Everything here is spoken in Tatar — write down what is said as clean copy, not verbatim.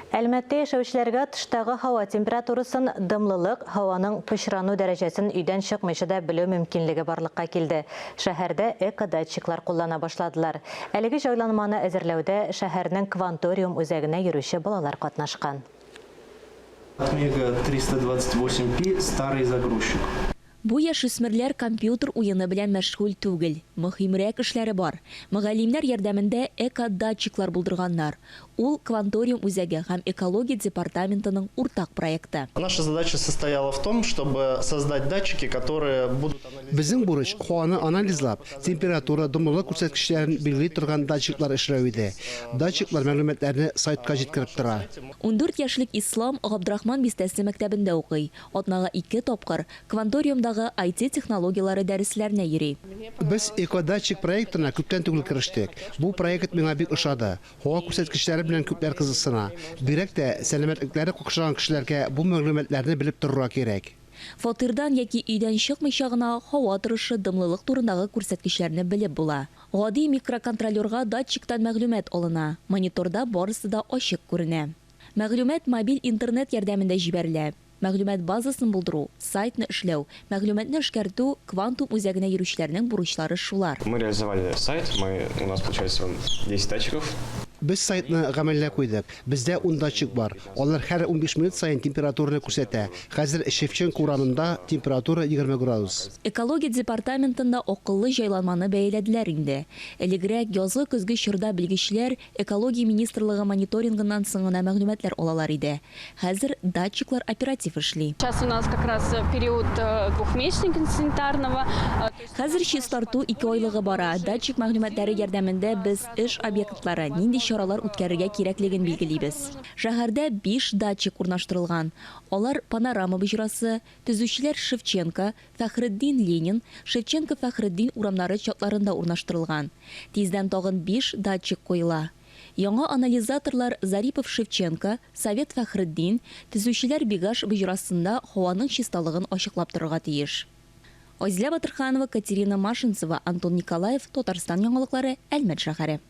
Әлмәттә яшәүчеләргә тыштагы һава температурасын, дымлылык, һаваның пычрану дәрәҗәсен өйдән чыкмыйча белү мөмкинлеге барлыкка килде. Шәһәрдә эко-датчиклар куллана башладылар. Әлеге җайланманы әзерләүдә шәһәрнең Кванториум үзәгенә йөрүче балалар катнашкан. Омега 328P старый загрузчик. Бу яшүсмерләр компьютер уены белән мәшгуль түгел. Мөһимрәк эшләре бар. Мөгаллимнәр ярдәмендә эко-датчиклар булдырганнар. Ул Кванториум үзәге һәм экология департаментының уртак проекты. Наша задача состояла в том, чтобы создать датчики, которые будут анализировать. Безнең бурыч һаваны анализлап, температура, дымлылык күрсәткечләрен билгели торган датчиклар эшләү иде. Датчиклар мәгълүматларны сайтка җиткереп тора. 14 яшьлек Ислам Габдрахман бистәсе мәктәбендә укый. Атнага 2 тапкыр Кванториумдагы IT технологиялары дәресләренә йөри. Без эко-датчик проектына күптән түгел керештек. Бу проект миңа бик ошады. Һава күрсәткечләре белән күпләр кызыксына. Бирәк тә сәламәтлекләре кукшаган кешеләргә бу мәгълүматларны белеп торырга кирәк. Фатирдан яки өйдән чыкмыйча гына һава торышы, дымлылык турындагы күрсәткечләрне белеп була. Гади микроконтролерга датчиктан мәгълүмат алына. Мониторда барысы да ачык күренә. Мәгълүмат мобиль интернет ярдәмендә җибәрелә. Мәгълүмат базасын булдыру, сайтны эшләү, мәгълүматны эшкәртү Квантум үзәгенә йөрүчеләрнең бурычлары шулар. Мы реализовали сайт, у нас получается 10 датчиков. Без сайтны гамәлгә куйдык. Бездә 10 датчик бар. Алар һәр 15 минут сайын температураны күрсәтә. Хәзер Шевченко урамында температура 20 градус. Экология департаментында акыллы җайланманы бәяләделәр инде. Элегрәк язгы көзге чорда белгечләр экология министрлыгы мониторингыннан соң гына мәгълүматлар алалар иде. Хәзер датчиклар оператив эшли. Сейчас у нас как раз период двухмесячника санитарного. Хәзер чистарту 2 айлыгы бара. Датчик мәгълүматлары ярдәмендә без эш объектлары нинди чаралар үткәрергә кирәклеген билгелибез. Шәһәрдә 5 датчик урнаштырылган. Алар Панорама бөҗрасы, төзүчеләр Шевченко, Фәхреддин Ленин, Шевченко Фәхреддин урамнары чатларында урнаштырылган. Тиздән тагын 5 датчик куела. Яңа анализаторлар Зарипов Шевченко, Совет Фәхреддин, төзүчеләр Бегаш бөҗрасында һаваның чисталыгын ачыклап торырга тиеш. Азия Батырханова, Катерина Машинцева, Антон Николаев, Татарстан яңалыклары, Әлмәт шәһәре.